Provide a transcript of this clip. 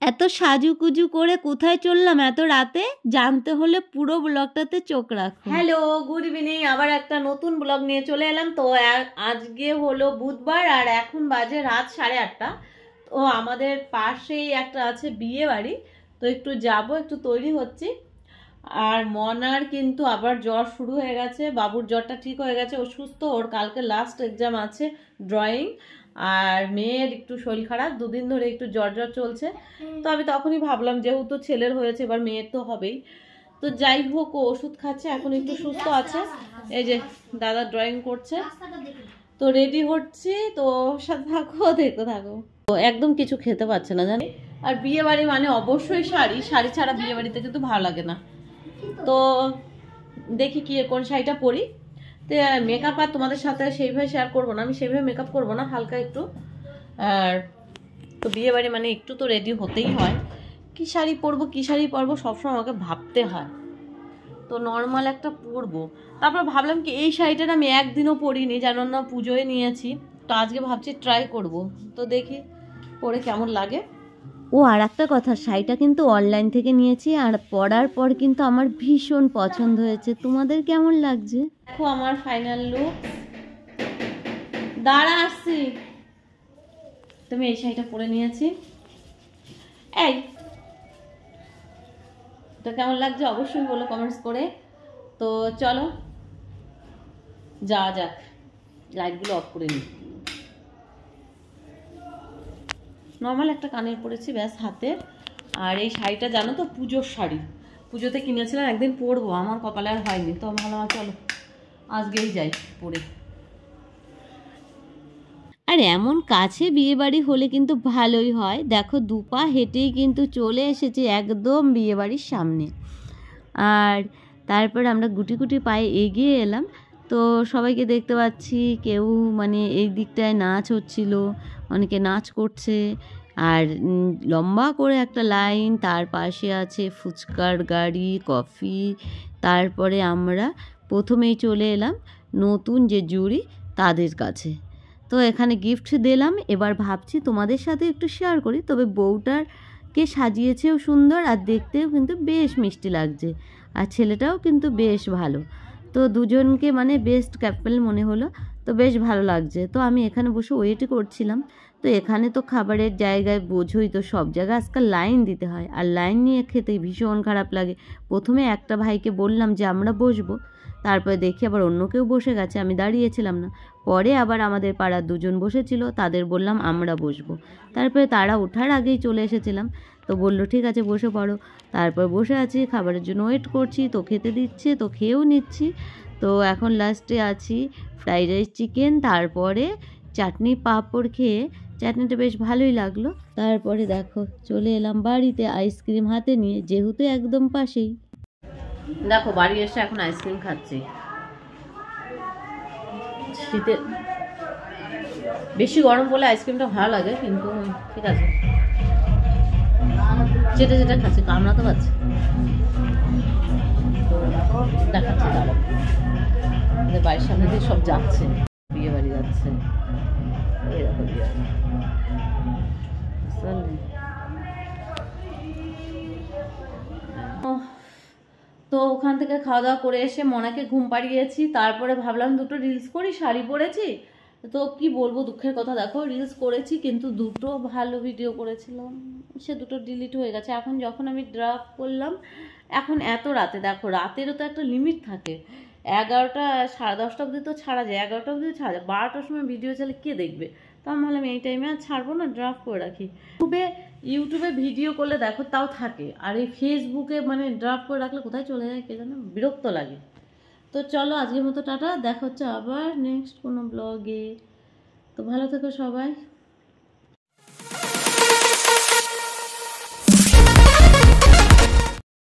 এত সাজুকুজু করে কোথায় চললাম এত রাতে, জানতে হলে পুরো ব্লগটাতে চোখ রাখো। Hello, good evening. আবার একটা নতুন ব্লগ নিয়ে চলে এলাম। তো আজকে হলো বুধবার আর এখন বাজে রাত 8:30। তো আমাদের পাশেই একটা আছে বিয়ে বাড়ি, তো একটু যাব, একটু তৈরি হচ্ছি। আর মনার কিন্তু আবার জ্বর শুরু হয়ে গেছে, বাবুর জ্বরটা ঠিক হয়ে গেছে, ও সুস্থ, ওর কালকে লাস্ট এক্সাম আছে ড্রয়িং। আর মেয়ের একটু শরীর খারাপ, দুদিন ধরে একটু জ্বর চলছে। তো আমি তখনই ভাবলাম যেহেতু ছেলের হয়েছে এবার মেয়ের তো হবেই, তো যাই হোক ও ওষুধ খাচ্ছে, এখন একটু সুস্থ আছে। এই যে দাদা ড্রয়িং করছে, তো রেডি হচ্ছি, তো সাথে থাকো, দেখতে থাকো। তো একদম কিছু খেতে পারছে না জানি। আর বিয়ে বাড়ি মানে অবশ্যই শাড়ি, শাড়ি ছাড়া বিয়ে বাড়িতে কিন্তু ভালো লাগে না। তো দেখি কি কোন শাড়িটা পরি। তো মেকআপ আর তোমাদের সাথে সেইভাবে শেয়ার করবো না, আমি সেইভাবে মেকআপ করবো না, হালকা একটু। আর তো বিয়ে বাড়ি মানে একটু তো রেডি হতেই হয়। কি শাড়ি পরবো সবসময় আমাকে ভাবতে হয়। তো নর্মাল একটা পরবো, তারপর ভাবলাম কি এই শাড়িটা আমি একদিনও পরিনি, জানো না, পুজোয় নিয়েছি। তো আজকে ভাবছি ট্রাই করব, তো দেখি পরে কেমন লাগে। ও আর একটা কথা, শাড়িটা কিন্তু অনলাইন থেকে নিয়েছি, আর পরার পর কিন্তু আমার ভীষণ পছন্দ হয়েছে। তোমাদের কেমন লাগছে? দেখো আমার ফাইনাল লুক। দাঁড়া আসছি। তুমি এই শাড়িটা পরে নিয়েছি। এই তো কেমন লাগছে অবশ্যই বলো কমেন্টস করে। তো চলো যাওয়া যাক, লাইটগুলো অফ করে নিই। নর্মাল একটা কানের পরেছি ব্যাস, হাতের। আর এই শাড়িটা জানো তো পুজোর শাড়ি, পুজোতে কিনেছিলাম, একদিন পরবো, আমার কপালে আর হয়নি, তো ভালো চলো আজকেই যাই পরে। আর এমন কাছে বিয়েবাড়ি হলে কিন্তু ভালোই হয়। দেখো দুপা হেঁটেই কিন্তু চলে এসেছে একদম বিয়েবাড়ির সামনে। আর তারপর আমরা গুটি গুটি পায়ে এগিয়ে এলাম। তো সবাইকে দেখতে পাচ্ছি, কেউ মানে এই দিকটায় নাচ হচ্ছিল, অনেকে নাচ করছে। আর লম্বা করে একটা লাইন, তার পাশে আছে ফুচকার গাড়ি, কফি। তারপরে আমরা প্রথমেই চলে এলাম নতুন যে জুড়ি তাদের কাছে। তো এখানে গিফট দিলাম, এবার ভাবছি তোমাদের সাথে একটু শেয়ার করি। তবে বউটারকে সাজিয়েছেও সুন্দর, আর দেখতেও কিন্তু বেশ মিষ্টি লাগছে, আর ছেলেটাও কিন্তু বেশ ভালো। তো দুজনকে মানে বেস্ট কাপল মনে হলো, তো বেশ ভালো লাগছে। তো আমি এখানে বসে ওয়েটই করছিলাম। তো এখানে তো খাবারের জায়গায় বোঝোই তো, সব জায়গায় আজকাল লাইন দিতে হয়, আর লাইন নিয়ে খেতে ভীষণ খারাপ লাগে। প্রথমে একটা ভাইকে বললাম যে আমরা বসবো, তারপরে দেখি আবার অন্য কেউ বসে গেছে, আমি দাঁড়িয়েছিলাম না। পরে আবার আমাদের পাড়ার দুজন বসেছিল, তাদের বললাম আমরা বসবো। তারপরে তারা ওঠার আগেই চলে এসেছিলাম, তো বললো ঠিক আছে বসে পড়ো। তারপর বসে আছি, খাবারের জন্য ওয়েট করছি, তো খেতে দিচ্ছে, তো খেয়েও নিচ্ছি। তো এখন লাস্টে আছি ফ্রাইড রাইস চিকেন, তারপরে চাটনি পাঁপড় খেয়ে, চাটনিটা বেশ ভালোই লাগলো। তারপরে দেখো চলে এলাম বাড়িতে আইসক্রিম হাতে নিয়ে, যেহেতু একদম পাশেই। দেখো বাড়ি এসে এখন আইসক্রিম খাচ্ছি। শীতে বেশি গরম বলে আইসক্রিমটা ভালো লাগে, কিন্তু ঠিক আছে যেটা যেটা খাচ্ছি, কামড়াতে পারছি। দেখাচ্ছি দাঁড়ো, আমাদের বাড়ির সামনে দিয়ে সব যাচ্ছে, বিয়ে বাড়ি যাচ্ছে। এরকম বিয়ে তো ওখান থেকে খাওয়া দাওয়া করে এসে মনাকে ঘুম পাড়িয়েছি। তারপরে ভাবলাম দুটো রিলস করি, শাড়ি পরেছি। তো কি বলবো দুঃখের কথা, দেখো রিলস করেছি কিন্তু দুটো ভালো ভিডিও করেছিলাম, সে দুটো ডিলিট হয়ে গেছে। এখন যখন আমি ড্রাফট করলাম, এখন এত রাতে, দেখো রাতেরও তো একটা লিমিট থাকে, 11টা 10:30 অবধি তো ছাড়া যায়, 11টা অবধি ছাড়া যায়, 12টার সময় ভিডিও চালে কে দেখবে। তো আমি ভাবলাম এই টাইমে আর ছাড়বো না, ড্রাফট করে রাখি। ইউটিউবে ভিডিও করলে দেখো তাও থাকে, আর এই ফেসবুকে মানে ড্রাফট করে রাখলে কোথায় চলে যায় কে জানে, বিরক্ত লাগে। তো চলো আজকের মতো টাটা, দেখা হচ্ছে আবার নেক্সট কোনো ব্লগে। তো ভালো থেকো সবাই।